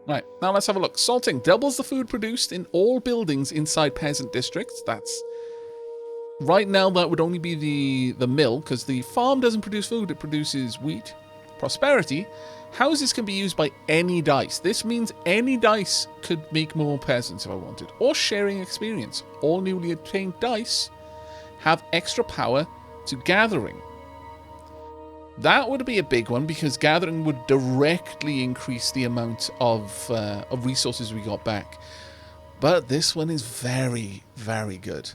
Right, now let's have a look. Salting doubles the food produced in all buildings inside peasant districts. That's... Right now, that would only be the mill, because the farm doesn't produce food, it produces wheat. Prosperity. Houses can be used by any dice. This means any dice could make more peasants if I wanted. Or sharing experience. All newly obtained dice have extra power to gathering. That would be a big one, because gathering would directly increase the amount of resources we got back. But this one is very, very good.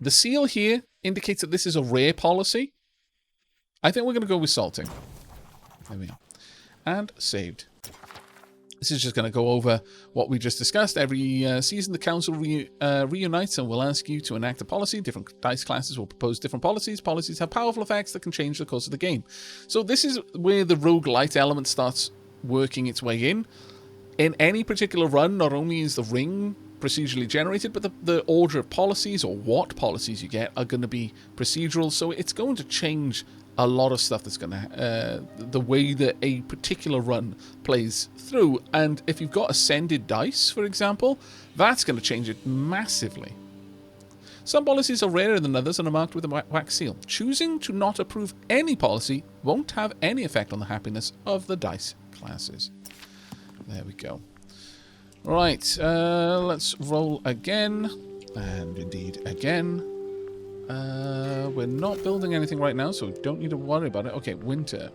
The seal here indicates that this is a rare policy. I think we're going to go with salting. There we are. And saved. This is just going to go over what we just discussed. Every season, the council reunites and will ask you to enact a policy. Different dice classes will propose different policies. Policies have powerful effects that can change the course of the game. So this is where the roguelite element starts working its way in. In any particular run, not only is the ring procedurally generated, but the order of policies, or what policies you get, are going to be procedural. So it's going to change a lot of stuff that's going to... the way that a particular run plays through. And if you've got ascended dice, for example, that's going to change it massively. Some policies are rarer than others and are marked with a wax seal. Choosing to not approve any policy won't have any effect on the happiness of the dice classes. There we go. Right, let's roll again. And indeed again. We're not building anything right now, so we don't need to worry about it. Okay, winter.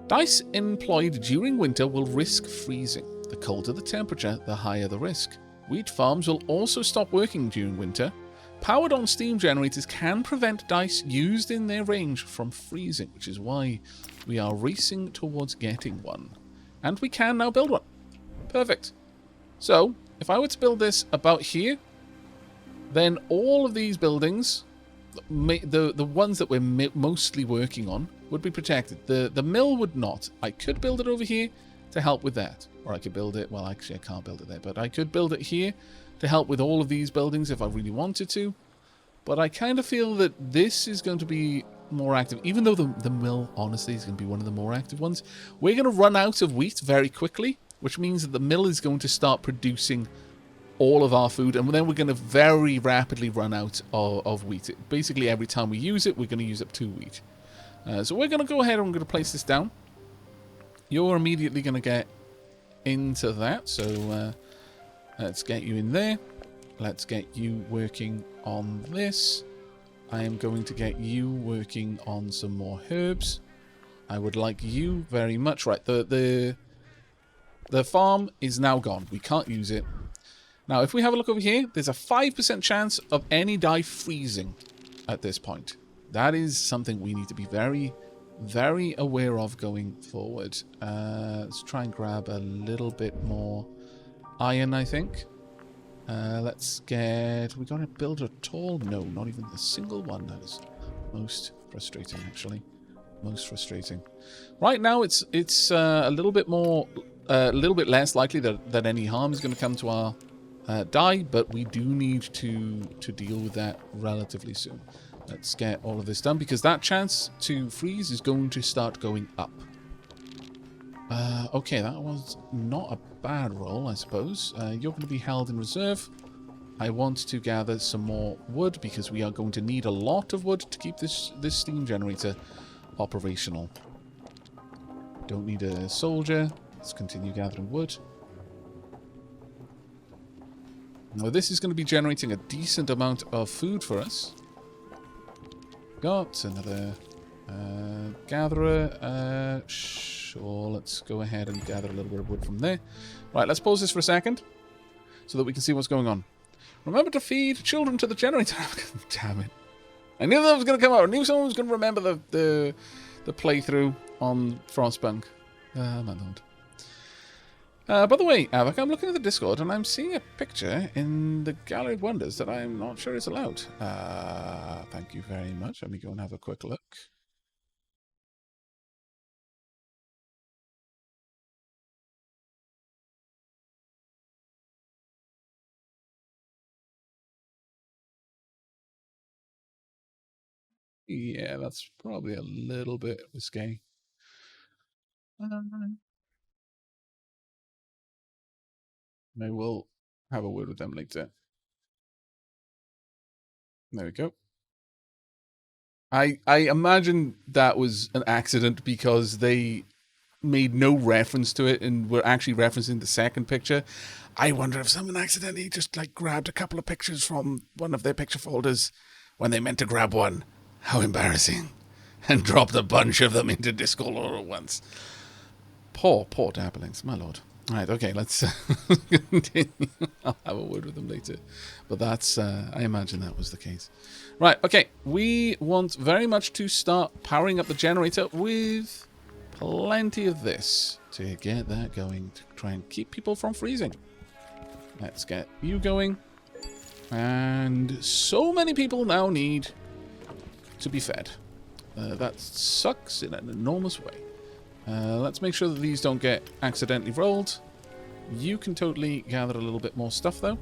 Dice employed during winter will risk freezing. The colder the temperature, the higher the risk. Wheat farms will also stop working during winter. Powered on steam generators can prevent dice used in their range from freezing, which is why we are racing towards getting one. And we can now build one. Perfect. So, if I were to build this about here, then all of these buildings, the ones that we're mostly working on, would be protected. The mill would not. I could build it over here to help with that. Or I could build it... Well, actually, I can't build it there. But I could build it here to help with all of these buildings if I really wanted to. But I kind of feel that this is going to be more active. Even though the mill, honestly, is going to be one of the more active ones. We're going to run out of wheat very quickly, which means that the mill is going to start producing all of our food, and then we're going to very rapidly run out of wheat. Basically, every time we use it, we're going to use up 2 wheat. So we're going to go ahead and we're going to place this down. You're immediately going to get into that, so let's get you in there. Let's get you working on this. I am going to get you working on some more herbs. I would like you very much. Right, the farm is now gone. We can't use it. Now, if we have a look over here, there's a 5% chance of any die freezing at this point. That is something we need to be very, very aware of going forward. Let's try and grab a little bit more iron, I think. Let's get... We got a builder at all? No, not even a single one. That is most frustrating, actually. Most frustrating. Right now, it's a little bit more... a little bit less likely that any harm is going to come to our die, but we do need to deal with that relatively soon. Let's get all of this done, because that chance to freeze is going to start going up. Okay, that was not a bad roll, I suppose. You're going to be held in reserve. I want to gather some more wood, because we are going to need a lot of wood to keep this steam generator operational. Don't need a soldier. Let's continue gathering wood. Now this is going to be generating a decent amount of food for us. Got another gatherer. Sure, let's go ahead and gather a little bit of wood from there. Right, let's pause this for a second so that we can see what's going on. Remember to feed children to the generator. Damn it. I knew that was going to come out. I knew someone was going to remember the playthrough on Frostpunk. My lord. By the way, Aavak, I'm looking at the Discord and I'm seeing a picture in the Gallery of Wonders that I'm not sure is allowed. Thank you very much. Let me go and have a quick look. Yeah, that's probably a little bit risque. I will have a word with them later. There we go. I imagine that was an accident because they made no reference to it and were actually referencing the second picture. I wonder if someone accidentally just like grabbed a couple of pictures from one of their picture folders when they meant to grab one. How embarrassing. And dropped a bunch of them into Discord all at once. Poor dabblings, my lord. Right, okay, let's continue. I'll have a word with them later. But that's, I imagine that was the case. Right, okay, we want very much to start powering up the generator with plenty of this to get that going, to try and keep people from freezing. Let's get you going. And so many people now need to be fed. That sucks in an enormous way. Let's make sure that these don't get accidentally rolled. You can totally gather a little bit more stuff, though.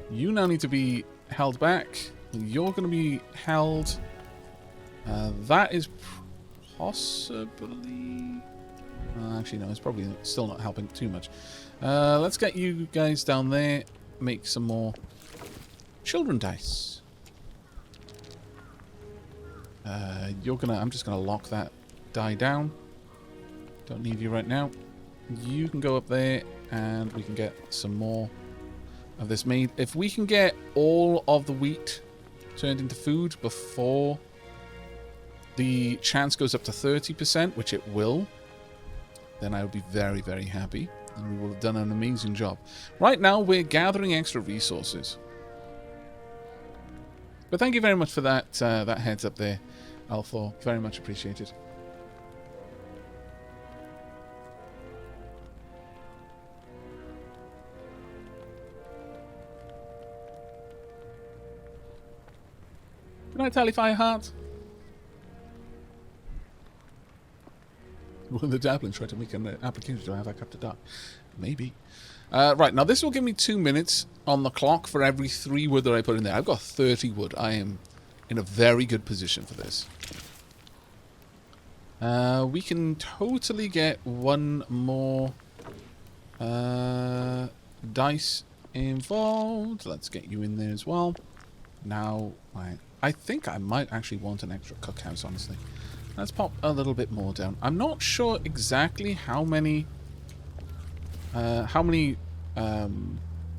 You now need to be held back. You're going to be held. That is possibly... actually, no, it's probably still not helping too much. Let's get you guys down there. Make some more children dice. I'm just gonna lock that die down. Don't need you right now. You can go up there and we can get some more of this made. If we can get all of the wheat turned into food before the chance goes up to 30%, which it will, then I would be very, very happy. And we will have done an amazing job. Right now, we're gathering extra resources. But thank you very much for that that heads up there, Althor. Very much appreciated. Good night, Tally Fireheart. Will the Dabbling try to make an application to Aavak after dark? Maybe. Right, now this will give me 2 minutes on the clock for every 3 wood that I put in there. I've got 30 wood. I am in a very good position for this. We can totally get one more dice involved. Let's get you in there as well. Now, I think I might actually want an extra cookhouse, honestly. Let's pop a little bit more down. I'm not sure exactly how many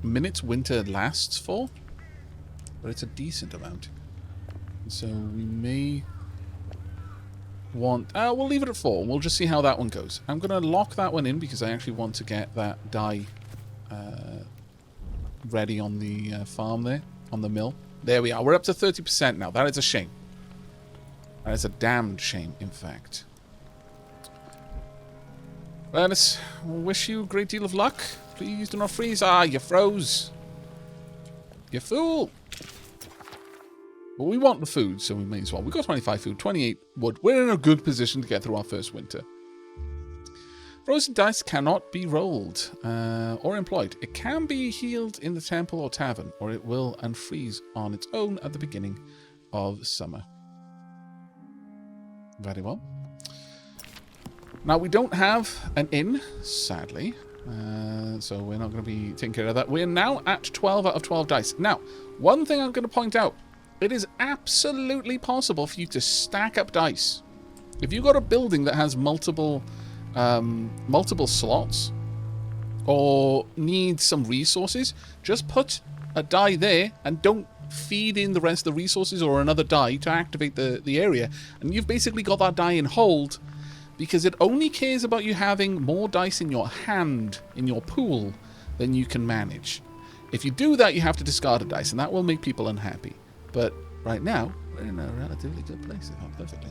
minutes winter lasts for, but it's a decent amount. So we may want... we'll leave it at 4. We'll just see how that one goes. I'm going to lock that one in because I actually want to get that dye ready on the farm there, on the mill. There we are. We're up to 30% now. That is a shame. That is a damned shame, in fact. Well, let's wish you a great deal of luck. Please do not freeze. Ah, you froze. You fool. Well, we want the food, so we may as well. We've got 25 food, 28 wood. We're in a good position to get through our first winter. Frozen dice cannot be rolled or employed. It can be healed in the temple or tavern, or it will unfreeze on its own at the beginning of summer. Very well. Now, we don't have an inn, sadly, so we're not going to be taking care of that. We're now at 12 out of 12 dice. Now, one thing I'm going to point out, it is absolutely possible for you to stack up dice. If you've got a building that has multiple slots or needs some resources, just put a die there and don't feed in the rest of the resources or another die to activate the area, and you've basically got that die in hold because it only cares about you having more dice in your hand, in your pool, than you can manage. If you do that, you have to discard a dice, and that will make people unhappy. But right now, we're in a relatively good place, if I'm perfectly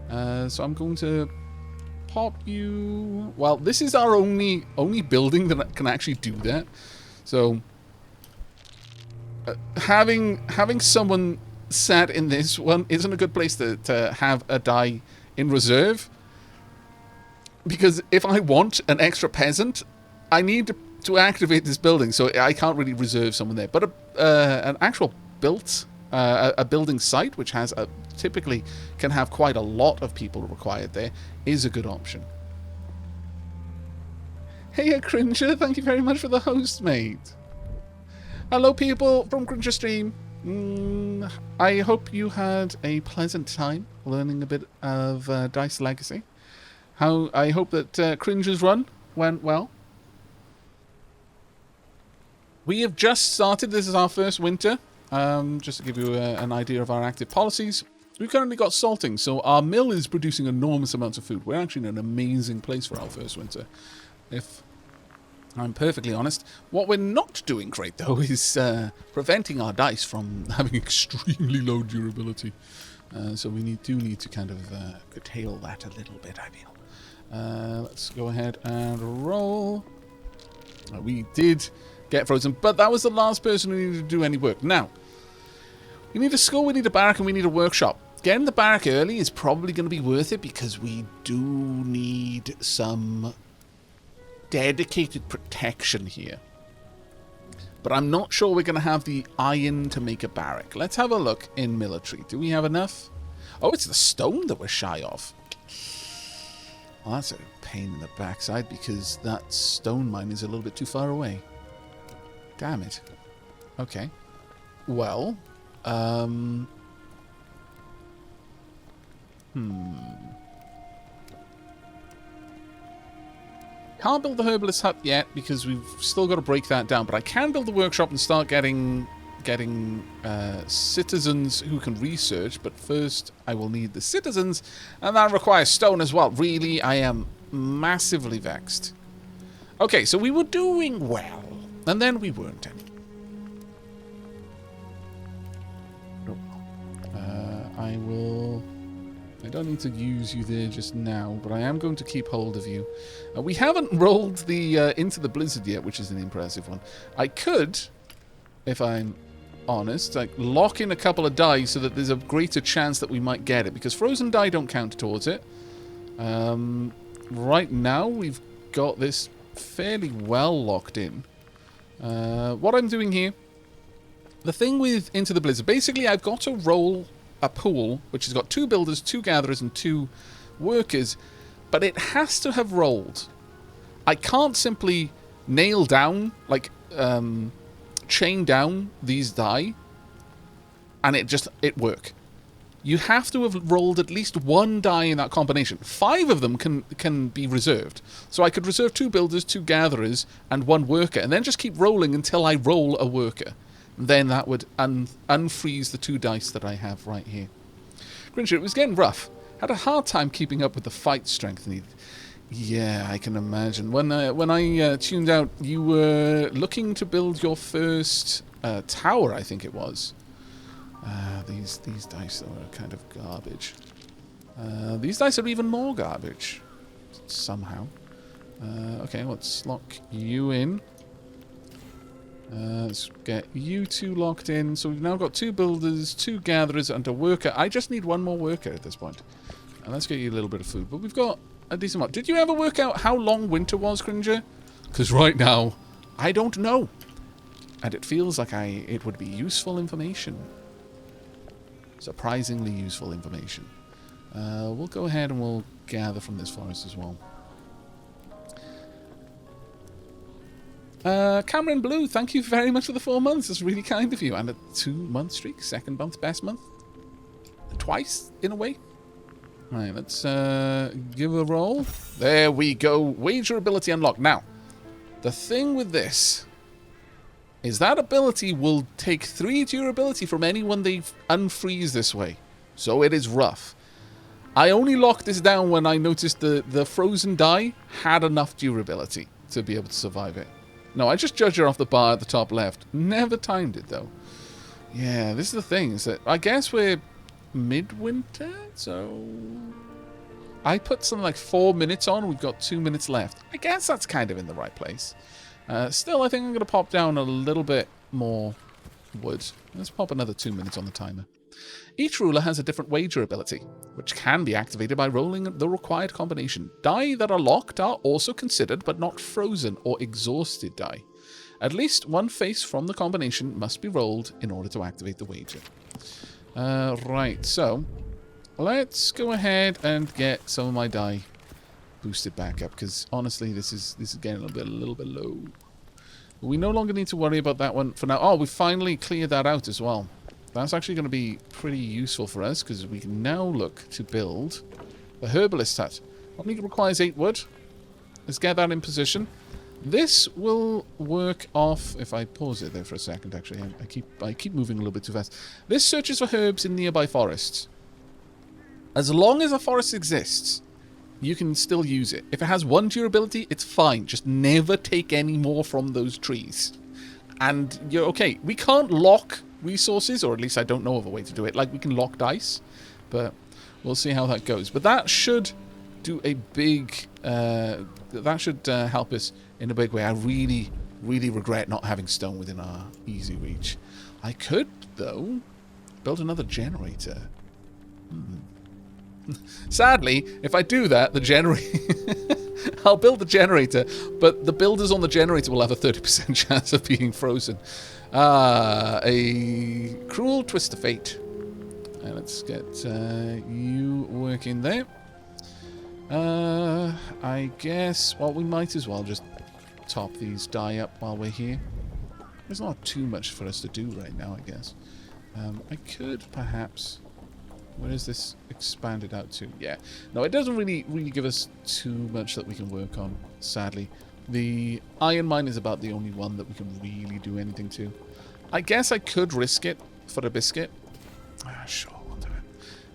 honest. So I'm going to pop you... Well, this is our only building that can actually do that. So having someone sat in this one isn't a good place to have a die in reserve. Because if I want an extra peasant, I need to activate this building, so I can't really reserve someone there. But an actual a building site, which has typically can have quite a lot of people required there, is a good option. Hey, Cringer, thank you very much for the host, mate. Hello, people from Cringer Stream. I hope you had a pleasant time learning a bit of Dice Legacy. I hope that Cringer's run went well. We have just started. This is our first winter. Just to give you an idea of our active policies. We've currently got salting, so our mill is producing enormous amounts of food. We're actually in an amazing place for our first winter, if I'm perfectly honest. What we're not doing great, though, is preventing our dice from having extremely low durability. So we do need to kind of curtail that a little bit, I feel. Let's go ahead and roll. We did get frozen, but that was the last person who needed to do any work. Now, we need a school, we need a barrack, and we need a workshop. Getting the barrack early is probably going to be worth it because we do need some dedicated protection here. But I'm not sure we're going to have the iron to make a barrack. Let's have a look in military. Do we have enough? Oh, it's the stone that we're shy of. Well, that's a pain in the backside because that stone mine is a little bit too far away. Damn it. Okay. Well, Can't build the herbalist hut yet because we've still got to break that down. But I can build the workshop and start getting citizens who can research. But first, I will need the citizens, and that requires stone as well. Really, I am massively vexed. Okay, so we were doing well, and then we weren't any. I don't need to use you there just now, but I am going to keep hold of you. We haven't rolled the Into the Blizzard yet, which is an impressive one. I could, if I'm honest, like lock in a couple of die so that there's a greater chance that we might get it, because frozen die don't count towards it. Right now, we've got this fairly well locked in. What I'm doing here, the thing with Into the Blizzard, basically I've got to roll a pool which has got 2 builders, 2 gatherers, and 2 workers, but it has to have rolled. I can't simply nail down, like, chain down these die, and it work. You have to have rolled at least 1 die in that combination. 5 of them can be reserved. So I could reserve 2 builders, 2 gatherers, and 1 worker, and then just keep rolling until I roll a worker. Then that would unfreeze the 2 dice that I have right here. Grinsher, it was getting rough. Had a hard time keeping up with the fight strength needed. Yeah, I can imagine. When I tuned out, you were looking to build your first tower, I think it was. These dice are kind of garbage. These dice are even more garbage. Somehow. Okay, let's lock you in. Let's get you 2 locked in. So we've now got 2 builders, 2 gatherers, and a worker. I just need 1 more worker at this point. And let's get you a little bit of food. But we've got a decent amount. Did you ever work out how long winter was, Cringer? Because right now, I don't know. And it feels like it would be useful information. Surprisingly useful information. We'll go ahead and we'll gather from this forest as well. Cameron Blue, thank you very much for the 4 months. That's really kind of you. And a 2-month streak. 2nd month, best month. Twice, in a way. Right, let's give a roll. There we go. Wager ability unlocked. Now, the thing with this is that ability will take 3 durability from anyone they unfreeze this way. So it is rough. I only locked this down when I noticed the frozen die had enough durability to be able to survive it. No, I just judged her off the bar at the top left. Never timed it, though. Yeah, this is the thing, is that I guess we're midwinter, so I put something like 4 minutes on. We've got 2 minutes left. I guess that's kind of in the right place. Still, I think I'm going to pop down a little bit more wood. Let's pop another 2 minutes on the timer. Each ruler has a different wager ability, which can be activated by rolling the required combination. Die that are locked are also considered, but not frozen or exhausted die. At least 1 face from the combination must be rolled in order to activate the wager. Right, so let's go ahead and get some of my die boost it back up, because honestly, this is getting a little bit low. But we no longer need to worry about that one for now. Oh, we finally cleared that out as well. That's actually going to be pretty useful for us, because we can now look to build the herbalist hut. Only requires 8 wood. Let's get that in position. This will work off. If I pause it there for a second, actually, I keep moving a little bit too fast. This searches for herbs in nearby forests. As long as a forest exists, you can still use it. If it has 1 durability, it's fine. Just never take any more from those trees. And you're okay. We can't lock resources, or at least I don't know of a way to do it. Like, we can lock dice, but we'll see how that goes. But that should do a big... that should help us in a big way. I really, really regret not having stone within our easy reach. I could, though, build another generator. Sadly, if I do that, the generator... I'll build the generator, but the builders on the generator will have a 30% chance of being frozen. A cruel twist of fate. Let's get you working there. I guess... Well, we might as well just top these die up while we're here. There's not too much for us to do right now, I guess. I could perhaps... Where is this expanded out to? Yeah. No, it doesn't really give us too much that we can work on, sadly. The iron mine is about the only one that we can really do anything to. I guess I could risk it for a biscuit. Sure, I'll do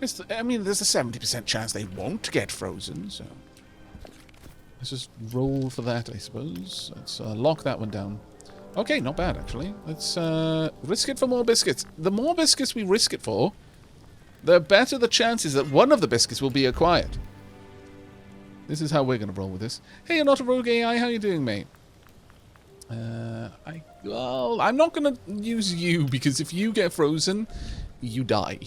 it. I mean, there's a 70% chance they won't get frozen, so... Let's just roll for that, I suppose. Let's lock that one down. Okay, not bad, actually. Let's risk it for more biscuits. The more biscuits we risk it for, the better the chances that one of the biscuits will be acquired. This is how we're going to roll with this. Hey, you're not a rogue AI. How you doing, mate? Well, I'm not going to use you, because if you get frozen, you die.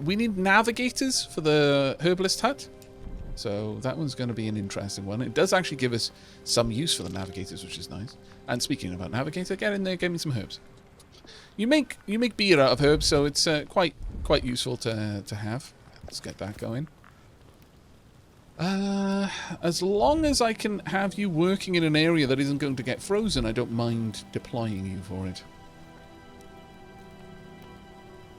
We need navigators for the herbalist hut. So that one's going to be an interesting one. It does actually give us some use for the navigators, which is nice. And speaking about navigator, get in there, get me some herbs. You make beer out of herbs, so it's quite useful to have. Let's get that going. As long as I can have you working in an area that isn't going to get frozen, I don't mind deploying you for it.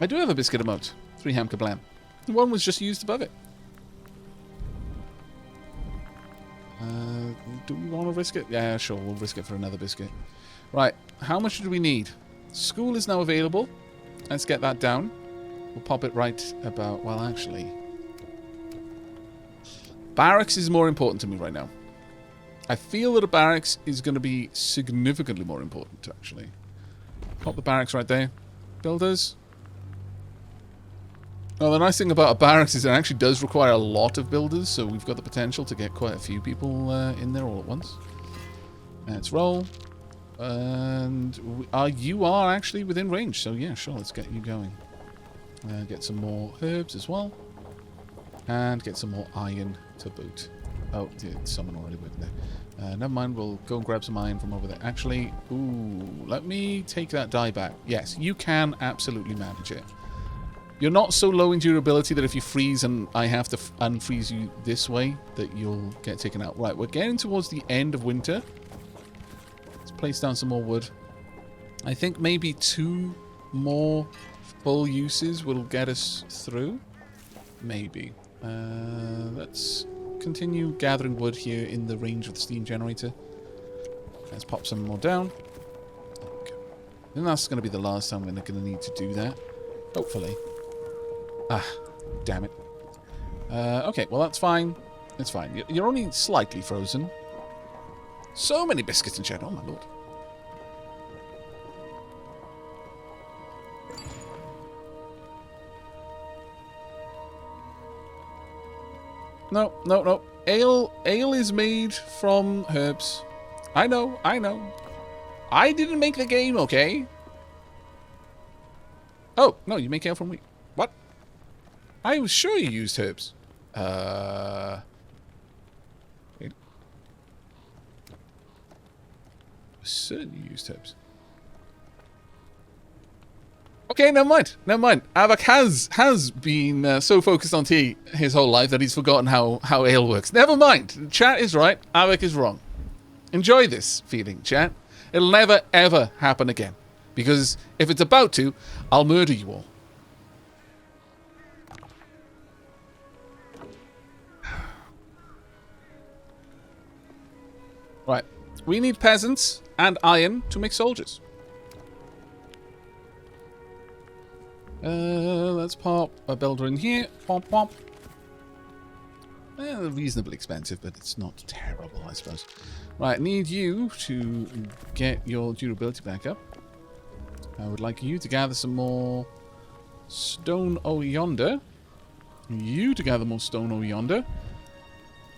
I do have a biscuit emote. 3 ham kablam. One was just used above it. Do we want to risk it? Yeah, sure, we'll risk it for another biscuit. Right, how much do we need? School is now available. Let's get that down. We'll pop it right about... Well, actually... Barracks is more important to me right now. I feel that a barracks is going to be significantly more important, actually. Pop the barracks right there. Builders. Well, the nice thing about a barracks is it actually does require a lot of builders, so we've got the potential to get quite a few people in there all at once. Let's roll. And you are actually within range, so yeah, sure, let's get you going. Get some more herbs as well. And get some more iron to boot. Oh, someone already working there. Never mind, we'll go and grab some iron from over there. Actually, ooh, let me take that die back. Yes, you can absolutely manage it. You're not so low in durability that if you freeze and I have to unfreeze you this way, that you'll get taken out. Right, we're getting towards the end of winter. Let's place down some more wood. I think maybe 2 more full uses will get us through. Maybe. Let's continue gathering wood here in the range of the steam generator. Let's pop some more down. Okay. And that's going to be the last time we're going to need to do that. Hopefully. Ah, damn it. Okay, well that's fine. It's fine. You're only slightly frozen. So many biscuits and cheddar. Oh my lord. No, no, no. Ale is made from herbs. I know, I know. I didn't make the game, okay? Oh, no, you make ale from wheat. What? I was sure you used herbs. Wait. I was certain you used herbs. Oh, Okay, never mind. Never mind. Aavak has been so focused on tea his whole life that he's forgotten how ale works. Never mind. Chat is right. Aavak is wrong. Enjoy this feeling, chat. It'll never, ever happen again. Because if it's about to, I'll murder you all. Right. We need peasants and iron to make soldiers. Let's pop a builder in here. Pop, pop. Reasonably expensive, but it's not terrible, I suppose. Right, need you to get your durability back up. I would like you to gather some more stone over yonder. You to gather more stone over yonder.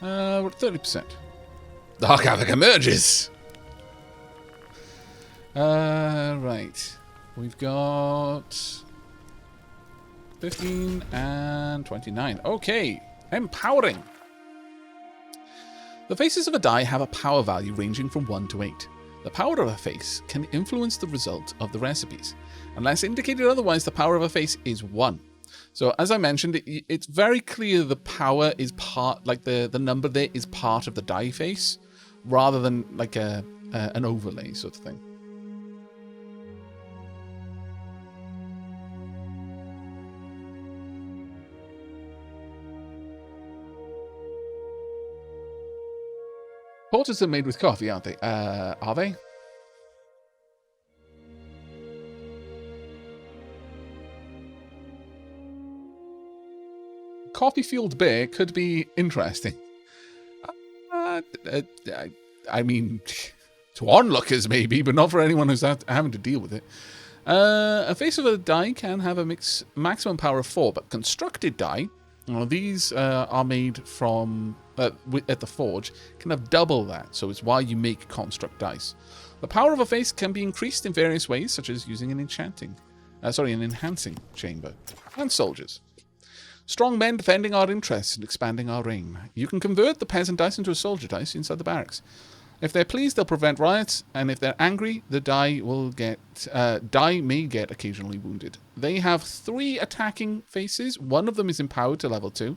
We're at 30%. Dark Aavak emerges! Right. We've got 15 and 29. Okay. Empowering. The faces of a die have a power value ranging from 1 to 8. The power of a face can influence the result of the recipes. Unless indicated otherwise, the power of a face is 1. So, as I mentioned, it's very clear the power is part, like the number there is part of the die face, rather than like an overlay sort of thing. Porters are made with coffee, aren't they? Are they? Coffee-fueled beer could be interesting. I mean, to onlookers maybe, but not for anyone who's having to deal with it. A face of a die can have a maximum power of 4, but constructed die, these are made from at the forge, can have double that, so it's why you make construct dice. The power of a face can be increased in various ways, such as using an enhancing chamber. And soldiers. Strong men defending our interests and expanding our reign. You can convert the peasant dice into a soldier dice inside the barracks. If they're pleased, they'll prevent riots, and if they're angry, the die may get occasionally wounded. They have 3 attacking faces. One of them is empowered to level 2.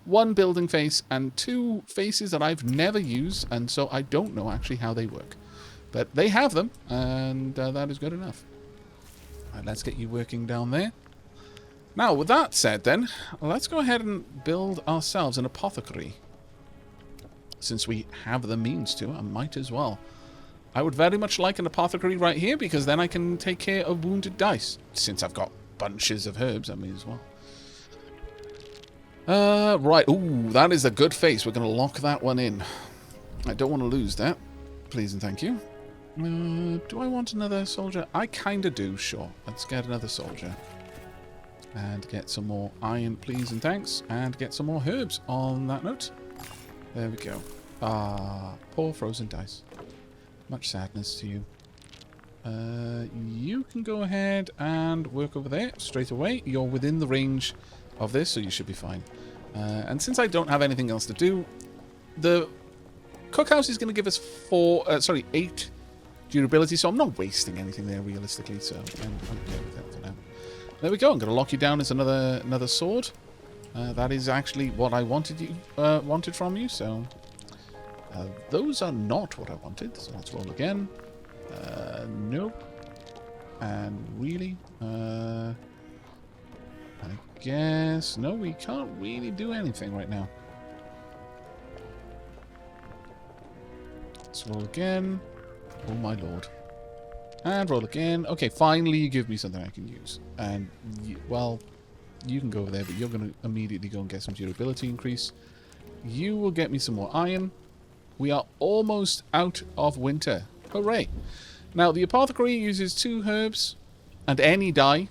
1 building face, and 2 faces that I've never used, and so I don't know actually how they work. But they have them, and that is good enough. Right, let's get you working down there. Now, with that said then, let's go ahead and build ourselves an apothecary. Since we have the means to, I might as well. I would very much like an apothecary right here, because then I can take care of wounded dice. Since I've got bunches of herbs, I may as well. Right. Ooh, that is a good face. We're going to lock that one in. I don't want to lose that. Please and thank you. Do I want another soldier? I kind of do, sure. Let's get another soldier. And get some more iron, please and thanks. And get some more herbs on that note. There we go. Ah, poor frozen dice. Much sadness to you. You can go ahead and work over there straight away. You're within the range of this, so you should be fine. And since I don't have anything else to do, the cookhouse is going to give us 8 durability, so I'm not wasting anything there realistically, so I'm okay with that for now. There we go. I'm going to lock you down as another sword. That is actually what I wanted from you, so those are not what I wanted, so let's roll again. Nope. And really, I guess, no, we can't really do anything right now. Let's roll again. Oh my lord. And roll again. Okay, finally you give me something I can use. And, well, you can go over there, but you're going to immediately go and get some durability increase. You will get me some more iron. We are almost out of winter. Hooray. Now, the apothecary uses 2 herbs and any die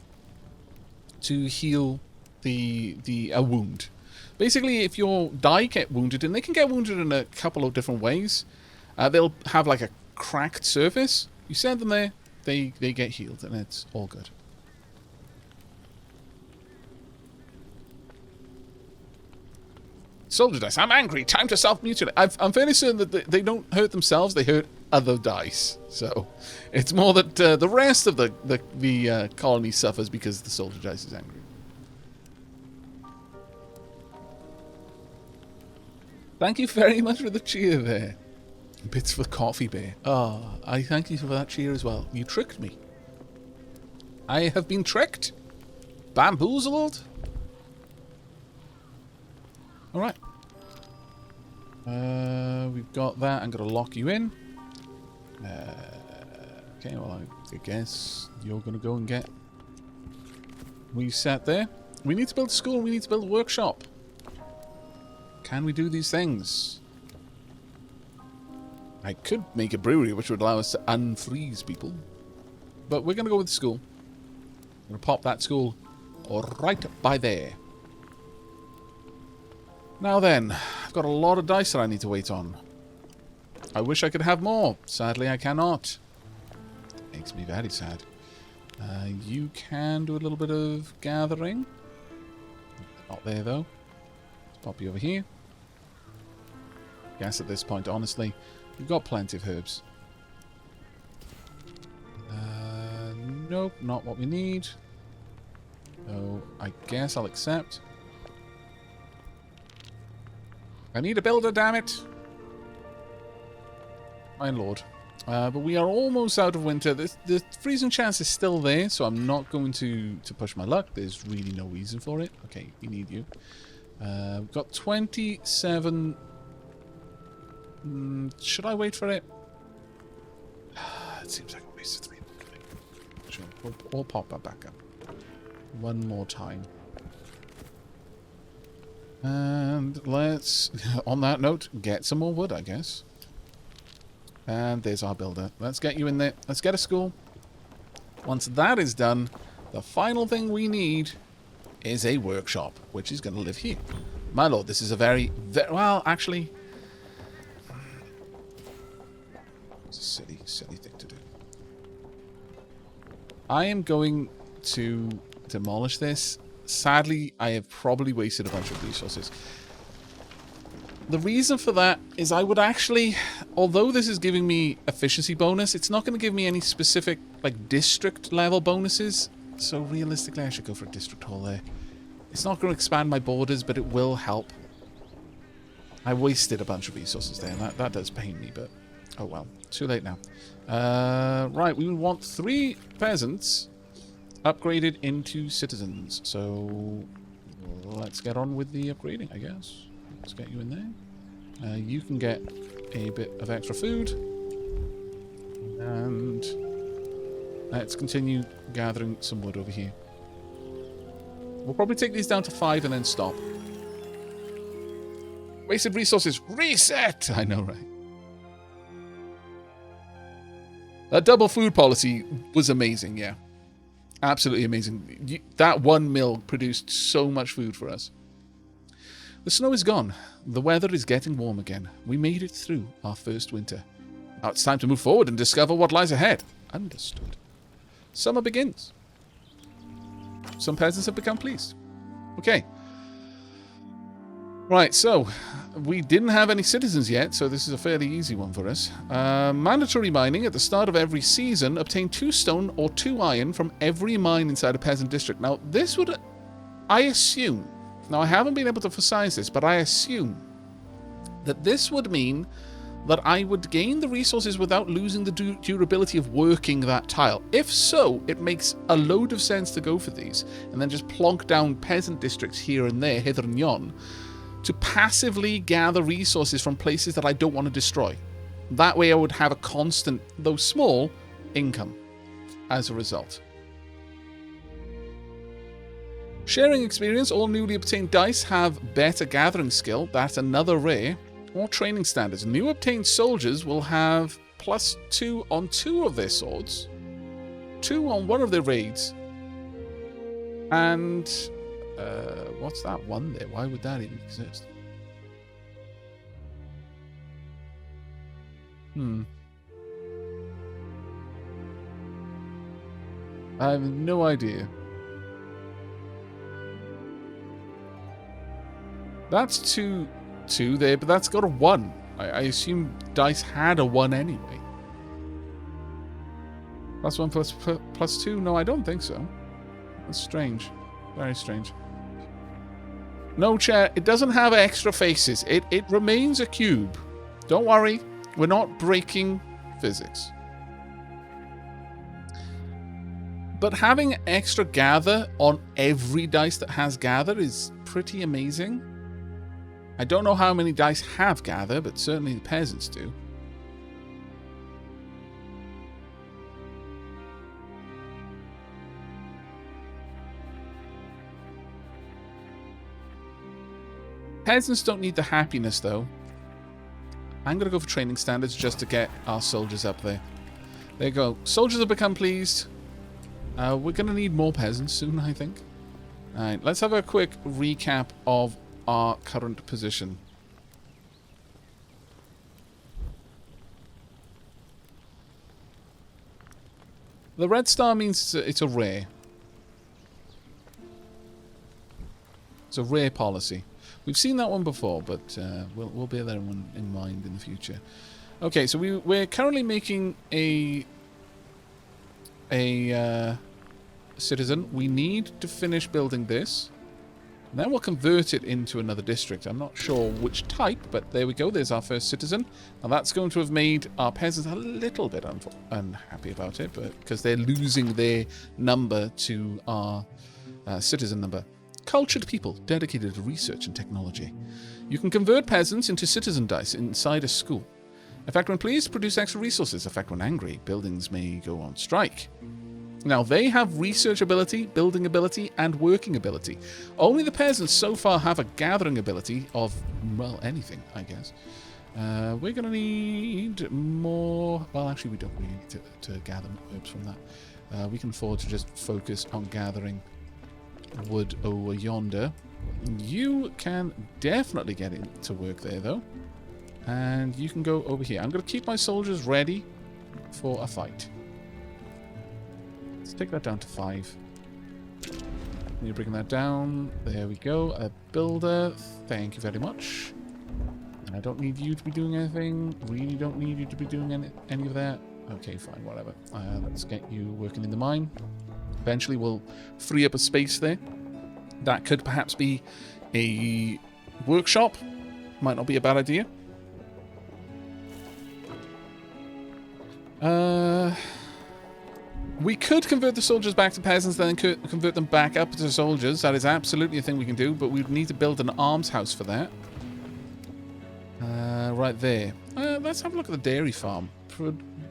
to heal a wound. Basically, if your die get wounded, and they can get wounded in a couple of different ways, they'll have like a cracked surface. You send them there, they get healed, and it's all good. Soldier dice. I'm angry. Time to self-mutilate. I'm fairly certain that they don't hurt themselves. They hurt other dice. So it's more that the rest of the colony suffers because the soldier dice is angry. Thank you very much for the cheer there. Bits for coffee, bear. Ah, I thank you for that cheer as well. You tricked me. I have been tricked. Bamboozled. Alright. We've got that. I'm going to lock you in. Okay, well, I guess you're going to go and get reset there. We need to build a school. We need to build a workshop. Can we do these things? I could make a brewery, which would allow us to unfreeze people. But we're going to go with the school. I'm going to pop that school right by there. Now then, I've got a lot of dice that I need to wait on. I wish I could have more. Sadly, I cannot. Makes me very sad. You can do a little bit of gathering. Not there, though. Let's pop you over here. Guess at this point, honestly, we've got plenty of herbs. Nope, not what we need. So, I guess I'll accept. I need a builder, damn it! My lord. But we are almost out of winter. The freezing chance is still there, so I'm not going to push my luck. There's really no reason for it. Okay, we need you. We've got 27... should I wait for it? It seems like a waste of 3. Sure, we'll pop that back up. One more time. And let's, on that note, get some more wood, I guess. And there's our builder. Let's get you in there. Let's get a school. Once that is done, the final thing we need is a workshop, which is going to live here. My lord, this is a very, well, actually... It's a silly thing to do. I am going to demolish this. Sadly, I have probably wasted a bunch of resources. The reason for that is I would actually, although this is giving me efficiency bonus, it's not going to give me any specific, like, district level bonuses. So realistically, I should go for a district hall there. It's not going to expand my borders, but it will help. I wasted a bunch of resources there, and that does pain me, but oh well. Too late now. Right, we want 3 peasants upgraded into citizens. So let's get on with the upgrading, I guess. Let's get you in there. You can get a bit of extra food. And let's continue gathering some wood over here. We'll probably take these down to 5 and then stop. Wasted resources. Reset! I know, right? That double food policy was amazing, yeah. Absolutely amazing. That 1 mill produced so much food for us. The snow is gone. The weather is getting warm again. We made it through our first winter. Now it's time to move forward and discover what lies ahead. Understood. Summer begins. Some peasants have become pleased. Okay. Right, so we didn't have any citizens yet, so this is a fairly easy one for us. Mandatory mining at the start of every season. Obtain 2 stone or 2 iron from every mine inside a peasant district. Now, this would, I assume, now I haven't been able to emphasize this, but I assume that this would mean that I would gain the resources without losing the durability of working that tile. If so, it makes a load of sense to go for these, and then just plonk down peasant districts here and there, hither and yon, to passively gather resources from places that I don't want to destroy. That way I would have a constant, though small, income as a result. Sharing experience. All newly obtained dice have better gathering skill. That's another rare. Or training standards. New obtained soldiers will have +2 on 2 of their swords, 2 on 1 of their raids, and what's that 1 there? Why would that even exist? I have no idea. That's 2 there, but that's got a 1. I assume dice had a 1 anyway. +1 plus 2? No, I don't think so. That's strange. Very strange. No, chair. It doesn't have extra faces. It remains a cube. Don't worry. We're not breaking physics. But having extra gather on every dice that has gather is pretty amazing. I don't know how many dice have gather, but certainly the peasants do. Peasants don't need the happiness, though. I'm going to go for training standards just to get our soldiers up there. There you go. Soldiers have become pleased. We're going to need more peasants soon, I think. Alright, let's have a quick recap of our current position. The red star means it's a rare. It's a rare policy. We've seen that one before, but we'll bear that one in mind in the future. Okay, so we're currently making a citizen. We need to finish building this. And then we'll convert it into another district. I'm not sure which type, but there we go. There's our first citizen. Now that's going to have made our peasants a little bit unhappy about it, but because they're losing their number to our citizen number. Cultured people dedicated to research and technology. You can convert peasants into citizen dice inside a school. Effect when pleased, produce extra resources. Effect when angry, buildings may go on strike. Now, they have research ability, building ability, and working ability. Only the peasants so far have a gathering ability of, well, anything, I guess. We're going to need more... Well, actually, we don't really need to gather herbs from that. We can afford to just focus on gathering wood over yonder. You can definitely get into work there, though. And you can go over here. I'm going to keep my soldiers ready for a fight. Let's take that down to 5. You're bringing that down. There we go. A builder. Thank you very much. And I don't need you to be doing anything. Really don't need you to be doing any of that. Okay, fine, whatever. Let's get you working in the mine. Eventually we'll free up a space there. That could perhaps be a workshop. Might not be a bad idea. We could convert the soldiers back to peasants, then convert them back up to soldiers. That is absolutely a thing we can do, but we'd need to build an arms house for that. Right there. Let's have a look at the dairy farm.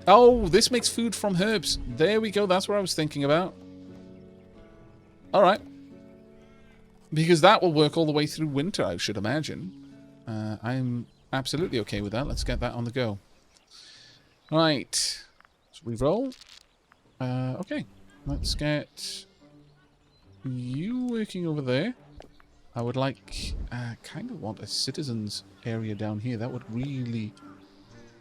Oh, this makes food from herbs. There we go. That's what I was thinking about. Alright. Because that will work all the way through winter, I should imagine. I'm absolutely okay with that. Let's get that on the go. Right. So we roll. Okay. Let's get you working over there. I would like... kind of want a citizens area down here. That would really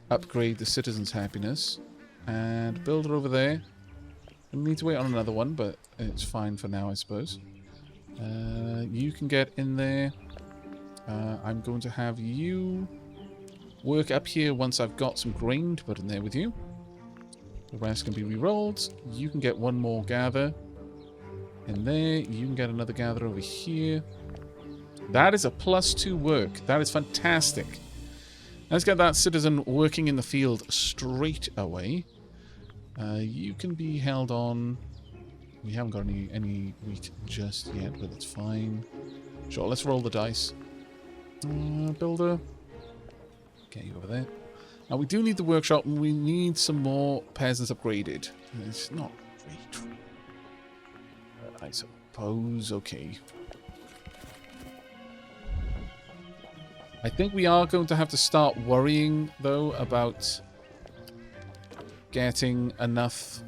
upgrade the citizens' happiness. And builder over there. We need to wait on another one, but it's fine for now, I suppose. You can get in there. I'm going to have you work up here once I've got some grain to put in there with you. The rest can be re-rolled. You can get one more gather in there. You can get another gather over here. That is a +2 work. That is fantastic. Let's get that citizen working in the field straight away. You can be held on. We haven't got any wheat just yet, but it's fine. Sure, let's roll the dice. Builder. Get you over there. Now, we do need the workshop, and we need some more peasants upgraded. It's not great. I suppose. Okay. I think we are going to have to start worrying, though, about getting enough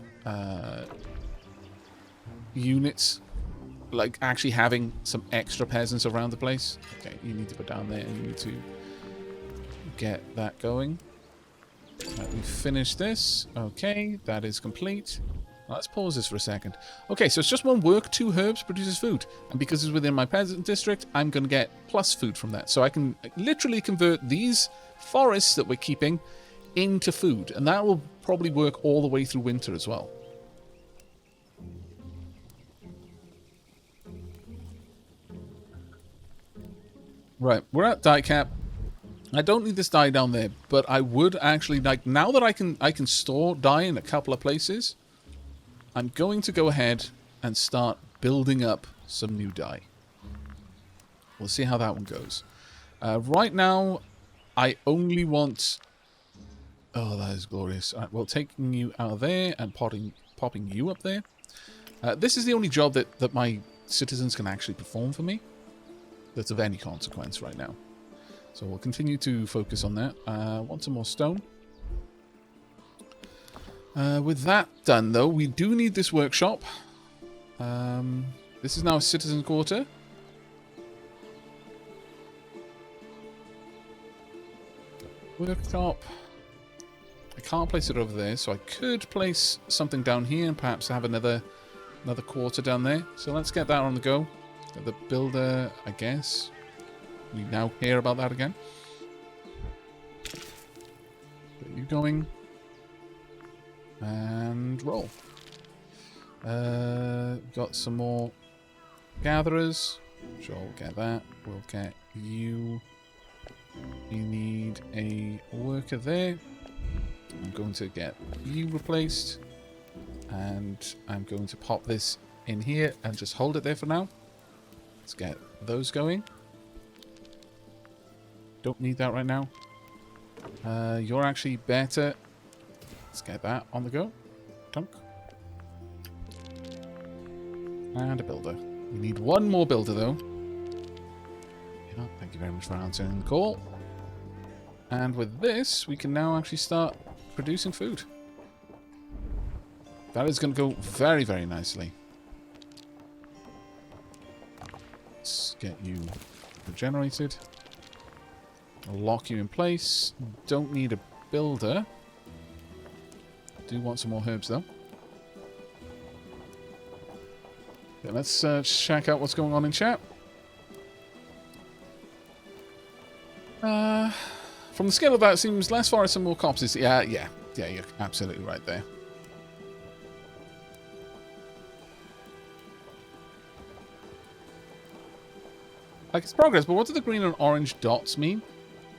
units. Like, actually having some extra peasants around the place. Okay, you need to put down there, and you need to get that going. Right, we finished this. Okay, that is complete. Let's pause this for a second. Okay, so it's just one work, 2 herbs produces food. And because it's within my peasant district, I'm going to get plus food from that. So I can literally convert these forests that we're keeping into food. And that will probably work all the way through winter as well. Right, we're at die cap. I don't need this dye down there, but I would actually like, now that I can store dye in a couple of places, I'm going to go ahead and start building up some new dye. We'll see how that one goes. Right now, I only want... Oh, that is glorious. All right, well, taking you out of there and popping you up there. This is the only job that my citizens can actually perform for me that's of any consequence right now. So we'll continue to focus on that. Want some more stone. With that done, though, we do need this workshop. This is now a citizen quarter. Workshop. I can't place it over there, so I could place something down here and perhaps have another quarter down there. So let's get that on the go. Get the builder, I guess. We now hear about that again. Get you going. And roll. Got some more gatherers. Sure, we'll get that. We'll get you. You need a worker there. I'm going to get you replaced. And I'm going to pop this in here and just hold it there for now. Let's get those going. Don't need that right now. You're actually better. Let's get that on the go. Dunk. And a builder. We need one more builder, though. Yeah, thank you very much for answering the call. And with this, we can now actually start producing food. That is going to go very, very nicely. Let's get you regenerated. I'll lock you in place. Don't need a builder. Do want some more herbs, though. Okay, let's check out what's going on in chat. From the scale of that, it seems less forests and more copses. Yeah, you're absolutely right there. Like it's progress, but what do the green and orange dots mean?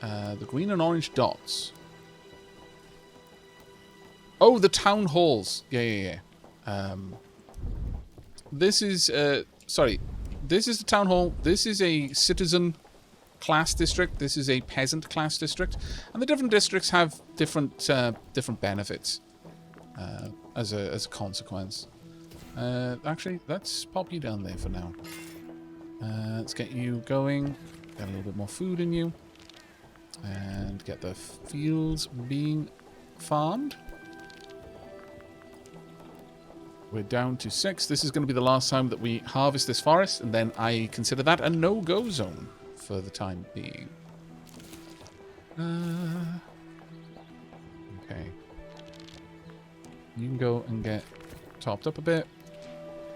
The green and orange dots. Oh, the town halls. Yeah. This is, sorry. This is the town hall. This is a citizen class district. This is a peasant class district. And the different districts have different benefits as a consequence. Actually, let's pop you down there for now. Let's get you going. Get a little bit more food in you. And get the fields being farmed. We're down to 6. This is going to be the last time that we harvest this forest, and then I consider that a no-go zone for the time being. Okay. You can go and get topped up a bit.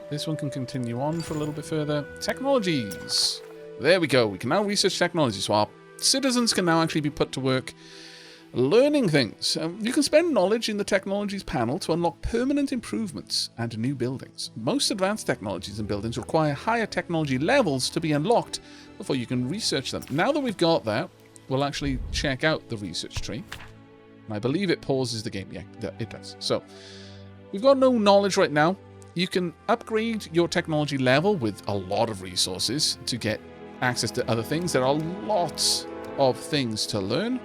This one can continue on for a little bit further. Technologies. There we go. We can now research technology. So our citizens can now actually be put to work learning things. You can spend knowledge in the technologies panel to unlock permanent improvements and new buildings. Most advanced technologies and buildings require higher technology levels to be unlocked before you can research them. Now that we've got that, we'll actually check out the research tree. And I believe it pauses the game. Yeah, it does. So we've got no knowledge right now. You can upgrade your technology level with a lot of resources to get access to other things. There are lots of things to learn.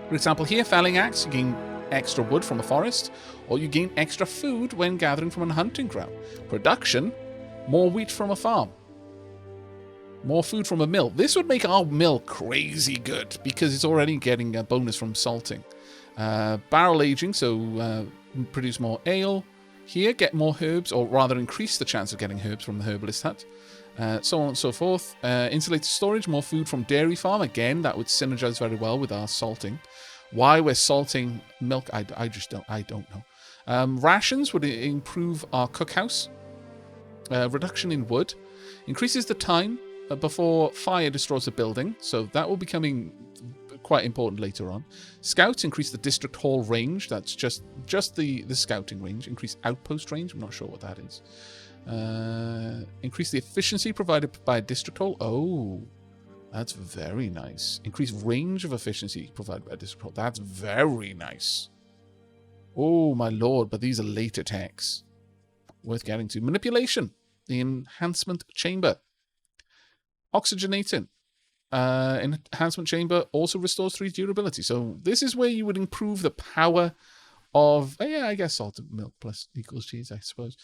For example, here, felling axe, you gain extra wood from a forest, or you gain extra food when gathering from a hunting ground. Production, more wheat from a farm. More food from a mill. This would make our mill crazy good, because it's already getting a bonus from salting. Barrel aging, so produce more ale. Here, get more herbs, or rather increase the chance of getting herbs from the herbalist hut. So on and so forth. Insulated storage, more food from dairy farm. Again, that would synergize very well with our salting. Why we're salting milk, I don't know. Rations would improve our cookhouse. Reduction in wood. Increases the time before fire destroys a building. So that will be coming quite important later on. Scouts increase the district hall range. That's just the scouting range. Increase outpost range. I'm not sure what that is. Increase the efficiency provided by a district hall. Oh, That's very nice. Increased range of efficiency provided by district hall. That's very nice. Oh, my lord, but these are late attacks. Worth getting to. Manipulation. The enhancement chamber. Oxygenating. Enhancement chamber also restores 3 durability. So this is where you would improve the power of... yeah, I guess salted milk plus equals cheese, I suppose.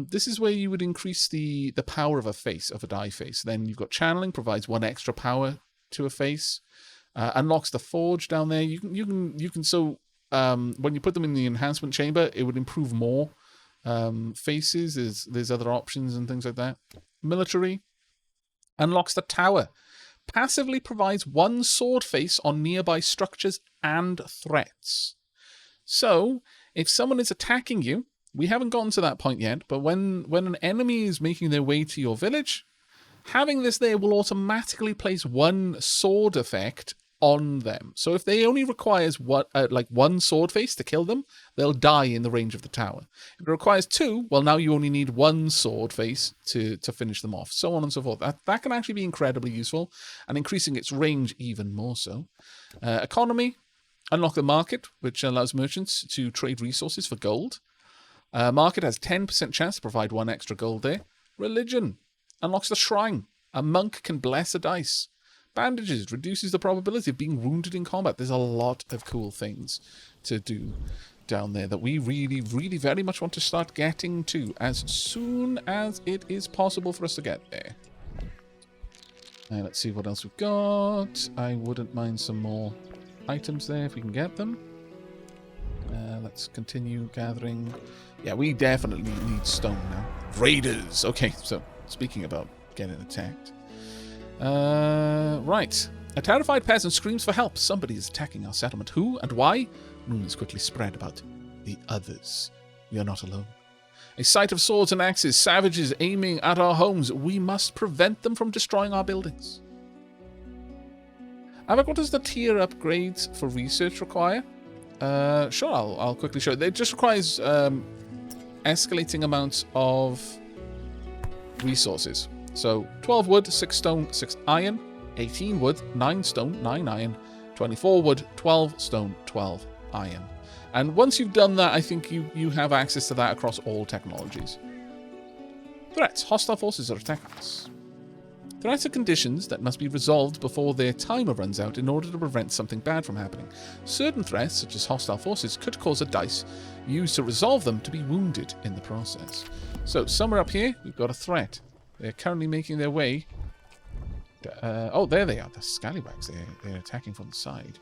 This is where you would increase the power of a face, of a die face. Then you've got channeling, provides 1 extra power to a face. Unlocks the forge down there. You can so when you put them in the enhancement chamber, it would improve more faces. There's other options and things like that. Military. Unlocks the tower. Passively provides 1 sword face on nearby structures and threats. So, if someone is attacking you, we haven't gotten to that point yet, but when an enemy is making their way to your village, having this there will automatically place 1 sword effect on them. So if they only requires like 1 sword face to kill them, they'll die in the range of the tower. If it requires 2, well, now you only need 1 sword face to finish them off, so on and so forth. That can actually be incredibly useful, and increasing its range even more so. Economy. Unlock the market, which allows merchants to trade resources for gold. Market has 10% chance to provide 1 extra gold there. Religion. Unlocks the shrine. A monk can bless a dice. Bandages. Reduces the probability of being wounded in combat. There's a lot of cool things to do down there that we really, really very much want to start getting to as soon as it is possible for us to get there. Let's see what else we've got. I wouldn't mind some more items there if we can get them. Let's continue gathering. Yeah, we definitely need stone now. Raiders! Okay, so speaking about getting attacked. Right. A terrified peasant screams for help. Somebody is attacking our settlement. Who and why? Rumors quickly spread about the others. We are not alone. A sight of swords and axes, savages aiming at our homes. We must prevent them from destroying our buildings. Aavak, what does the tier upgrades for research require? Sure, I'll quickly show it. It just requires escalating amounts of resources. So 12 wood, 6 stone, 6 iron, 18 wood, 9 stone, 9 iron, 24 wood, 12 stone, 12 iron. And once you've done that, I think you have access to that across all technologies. Threats. Hostile forces are attacking us. Threats are conditions that must be resolved before their timer runs out in order to prevent something bad from happening. Certain threats, such as hostile forces, could cause a dice used to resolve them to be wounded in the process. So, somewhere up here, we've got a threat. They're currently making their way... oh, there they are, the scallywags. They're attacking from the side.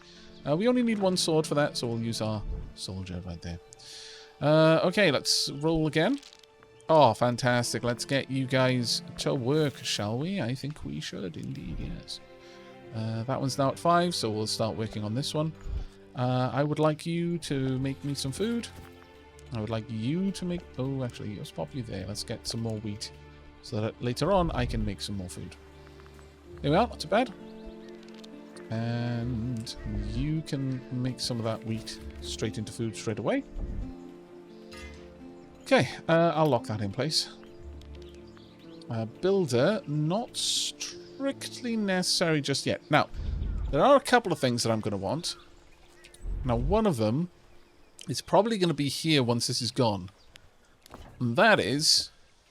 We only need 1 sword for that, so we'll use our soldier right there. Okay, let's roll again. Oh, fantastic. Let's get you guys to work, shall we? I think we should, indeed, yes. That one's now at 5, so we'll start working on this one. I would like you to make me some food. I would like you to make... Oh, actually, let's pop you there. Let's get some more wheat, so that later on I can make some more food. There we are, not too bad. And you can make some of that wheat straight into food straight away. Okay, I'll lock that in place. Builder, not strictly necessary just yet. Now, there are a couple of things that I'm going to want. Now, one of them is probably going to be here once this is gone. And that is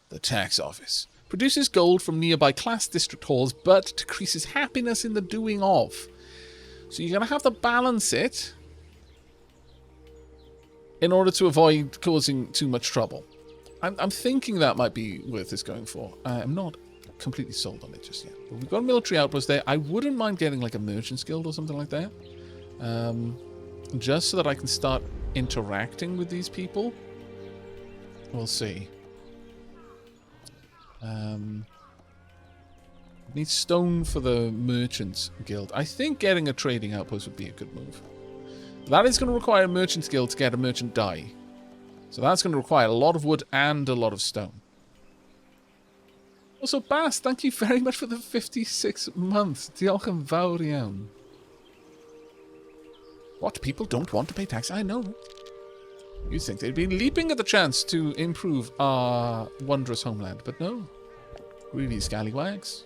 the tax office. Produces gold from nearby class district halls, but decreases happiness in the doing of. So you're going to have to balance it in order to avoid causing too much trouble. I'm thinking that might be worth this going for. I'm not completely sold on it just yet. But we've got a military outpost there. I wouldn't mind getting like a merchant's guild or something like that. Just so that I can start interacting with these people. We'll see. Need stone for the merchants guild. I think getting a trading outpost would be a good move. That is going to require a merchant guild to get a merchant die. So that's going to require a lot of wood and a lot of stone. Also, Bass, thank you very much for the 56 months. Diolch yn fawr iawn. What? People don't want to pay tax? I know. You'd think they'd be leaping at the chance to improve our wondrous homeland, but no. Really, scallywags.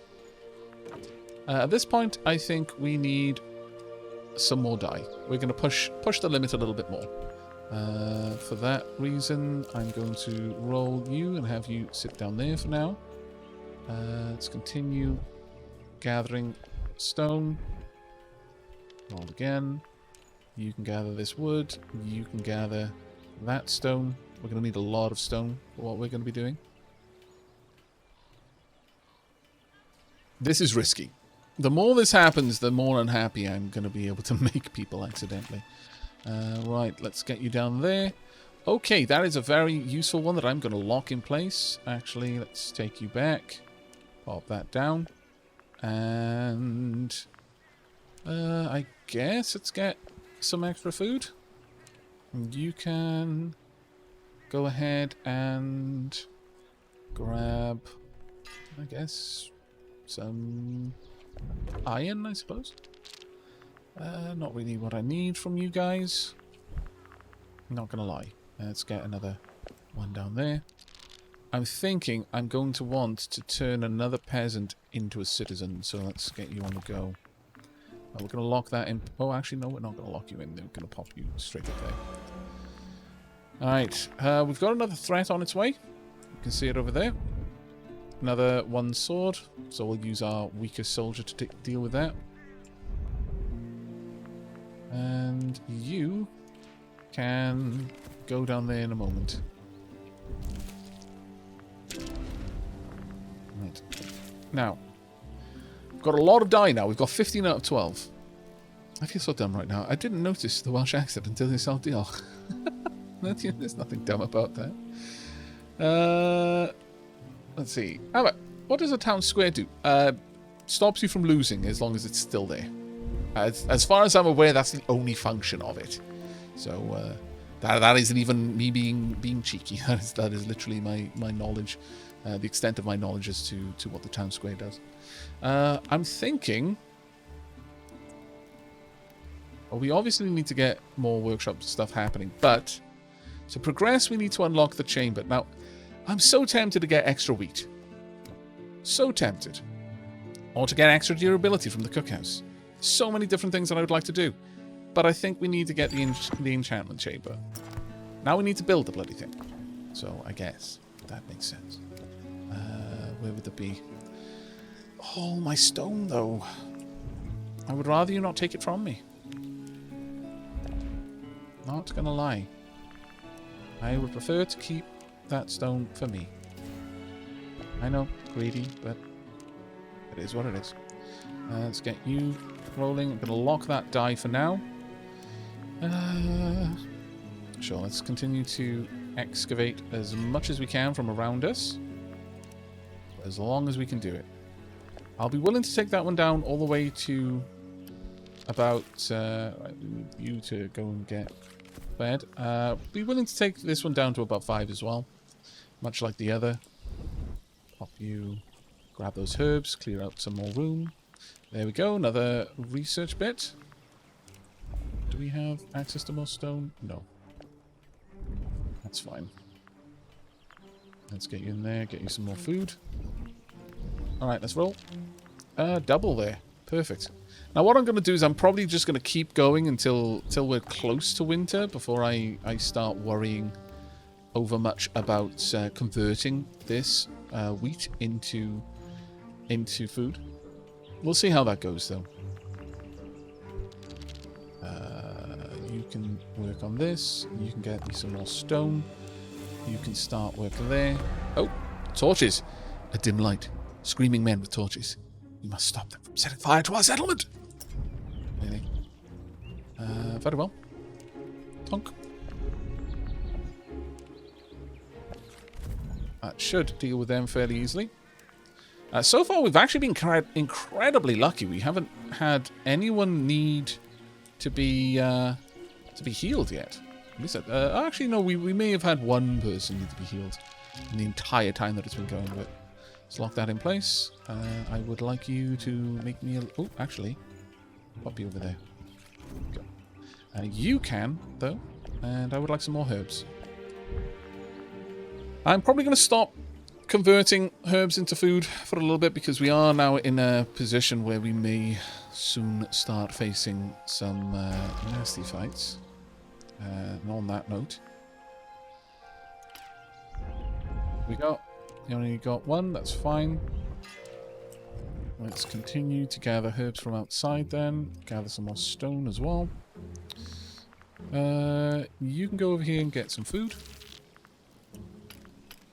At this point, I think we need some more dye. We're going to push the limit a little bit more. For that reason, I'm going to roll you and have you sit down there for now. Let's continue gathering stone. Roll again. You can gather this wood. You can gather that stone. We're going to need a lot of stone for what we're going to be doing. This is risky. The more this happens, the more unhappy I'm going to be able to make people accidentally. Right, let's get you down there. Okay, that is a very useful one that I'm going to lock in place. Actually, let's take you back. Pop that down. And I guess let's get some extra food. You can go ahead and grab, I guess, some iron, I suppose. Not really what I need from you guys. Not gonna lie. Let's get another one down there. I'm thinking I'm going to want to turn another peasant into a citizen, so let's get you on the go. We're going to lock that in. Oh, actually, no, we're not going to lock you in. We're going to pop you straight up there. Alright, we've got another threat on its way. You can see it over there. Another one sword, so we'll use our weakest soldier to deal with that. And you can go down there in a moment. Right. Now, we've got a lot of dye now. We've got 15 out of 12. I feel so dumb right now. I didn't notice the Welsh accent until this whole deal. There's nothing dumb about that. Let's see. Aavak, what does a town square do? Stops you from losing as long as it's still there. As far as I'm aware, that's the only function of it. So that isn't even me being cheeky. That is literally my knowledge, the extent of my knowledge as to what the town square does. I'm thinking. Well, we obviously need to get more workshop stuff happening, but to progress, we need to unlock the chamber. Now, I'm so tempted to get extra wheat. So tempted. Or to get extra durability from the cookhouse. So many different things that I would like to do. But I think we need to get the enchantment chamber. Now we need to build the bloody thing. So, I guess that makes sense. Where would it be? Oh, my stone, though. I would rather you not take it from me. Not gonna lie. I would prefer to keep that stone for me. I know, greedy, but it is what it is. Let's get you rolling. I'm gonna lock that die for now. Sure, let's continue to excavate as much as we can from around us. As long as we can do it. I'll be willing to take that one down all the way to about you to go and get fed. Be willing to take this one down to about 5 as well. Much like the other. Pop you, grab those herbs, clear out some more room. There we go, another research bit. Do we have access to more stone? No. That's fine. Let's get you in there, get you some more food. Alright, let's roll. Double there. Perfect. Now what I'm going to do is I'm probably just going to keep going until we're close to winter before I start worrying over much about converting this wheat into food. We'll see how that goes though. You can work on this. You can get me some more stone. You can start working there. Oh, torches. A dim light. Screaming men with torches. We must stop them from setting fire to our settlement. Really? Very well. Tonk. That should deal with them fairly easily. So far, we've actually been incredibly lucky. We haven't had anyone need to be healed yet. Actually, no. We may have had one person need to be healed in the entire time that it's been going. But let's lock that in place. I would like you to make me a... Oh, actually, pop you over there. Go. You can, though. And I would like some more herbs. I'm probably going to stop converting herbs into food for a little bit because we are now in a position where we may soon start facing some nasty fights. And on that note, we only got one, that's fine. Let's continue to gather herbs from outside then. Gather some more stone as well. You can go over here and get some food.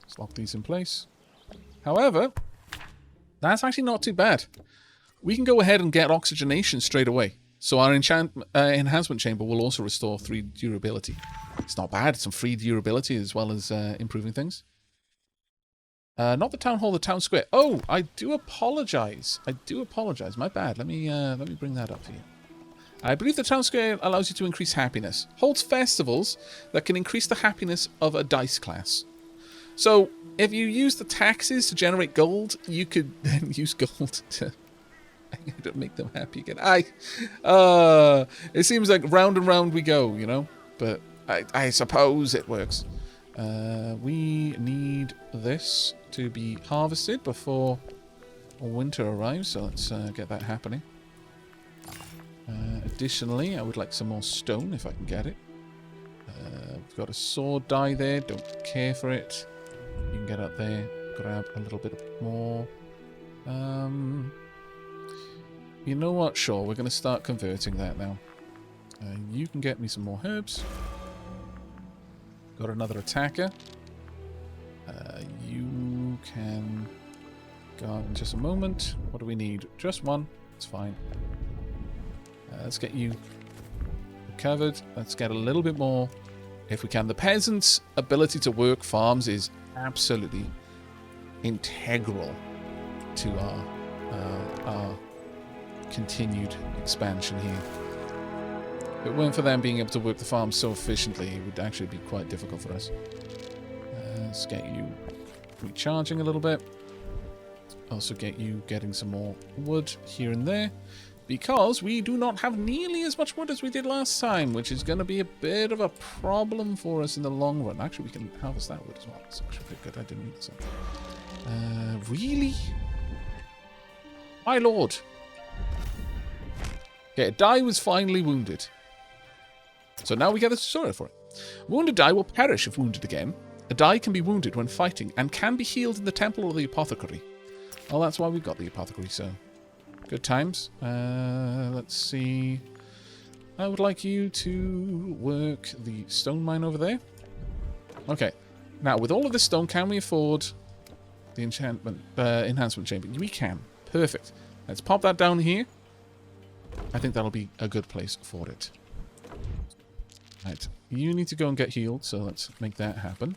Let's lock these in place. However, that's actually not too bad. We can go ahead and get oxygenation straight away. So our enhancement chamber will also restore 3 durability. It's not bad. It's some free durability as well as improving things. Not the town hall, the town square. Oh, I do apologize. My bad. Let me bring that up for you. I believe the town square allows you to increase happiness. Holds festivals that can increase the happiness of a dice class. So, if you use the taxes to generate gold, you could then use gold to make them happy again. It seems like round and round we go, you know? But I suppose it works. We need this to be harvested before winter arrives, so let's get that happening. Additionally, I would like some more stone if I can get it. We've got a sword die there, don't care for it. You can get up there, grab a little bit more. You know what? Sure, we're going to start converting that now. You can get me some more herbs. Got another attacker. You can go out in just a moment. What do we need? Just one. It's fine. Let's get you covered. Let's get a little bit more if we can. The peasants' ability to work farms is absolutely integral to our continued expansion here. If it weren't for them being able to work the farm so efficiently, it would actually be quite difficult for us. Let's get you recharging a little bit. Also get you getting some more wood here and there, because we do not have nearly as much wood as we did last time, which is going to be a bit of a problem for us in the long run. Actually, we can harvest that wood as well. It's actually pretty good. I didn't need some. Really? My lord. Okay, a die was finally wounded. So now we get the tutorial for it. Wounded die will perish if wounded again. A die can be wounded when fighting and can be healed in the temple or the apothecary. Well, that's why we got the apothecary, so good times. Let's see. I would like you to work the stone mine over there. Okay. Now, with all of this stone, can we afford the enhancement chamber? We can. Perfect. Let's pop that down here. I think that'll be a good place for it. Right. You need to go and get healed, so let's make that happen.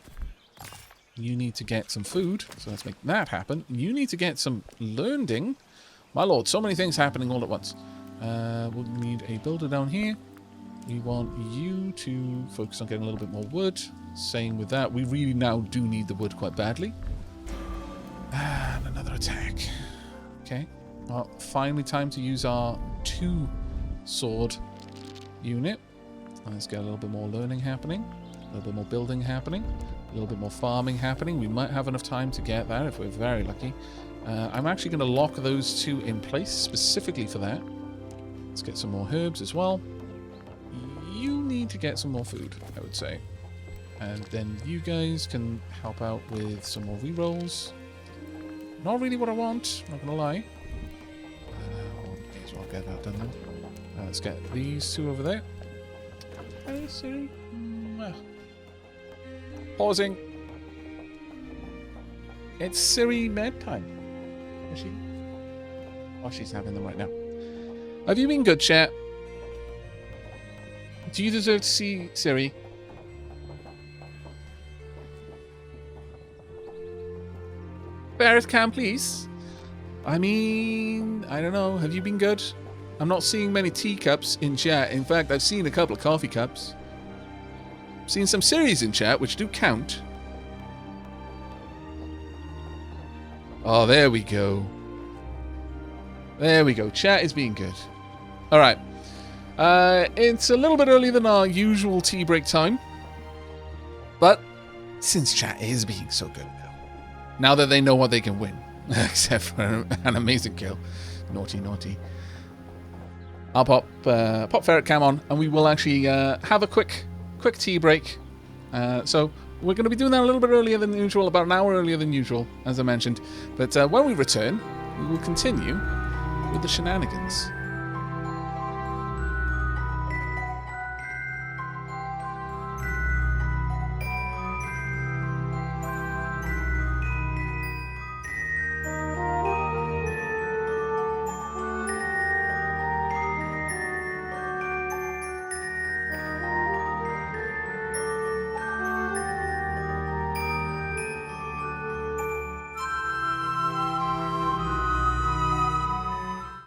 You need to get some food, so let's make that happen. You need to get some learning. My lord, so many things happening all at once. We'll need a builder down here. We want you to focus on getting a little bit more wood. Same with that. We really now do need the wood quite badly. And another attack. Okay. Well, finally time to use our 2-sword unit. Let's get a little bit more learning happening. A little bit more building happening. A little bit more farming happening. We might have enough time to get that if we're very lucky. I'm actually going to lock those 2 in place specifically for that. Let's get some more herbs as well. You need to get some more food, I would say. And then you guys can help out with some more rerolls. Not really what I want, not going to lie. May as well get that done then. Let's get these 2 over there. Hey, Siri. Pausing. It's Siri med time. Is she? Oh, she's having them right now. Have you been good, chat? Do you deserve to see Siri? Barrett Cam, please. I mean, I don't know. Have you been good? I'm not seeing many teacups in chat. In fact, I've seen a couple of coffee cups. Seen some series in chat, which do count. Oh, there we go. There we go. Chat is being good. All right. It's a little bit earlier than our usual tea break time. But since chat is being so good now, Now that they know what they can win. Except for an amazing kill. Naughty, naughty. I'll pop Ferret Cam on, and we will actually have a quick tea break. So we're going to be doing that a little bit earlier than usual, about an hour earlier than usual, as I mentioned. But when we return, we will continue with the shenanigans.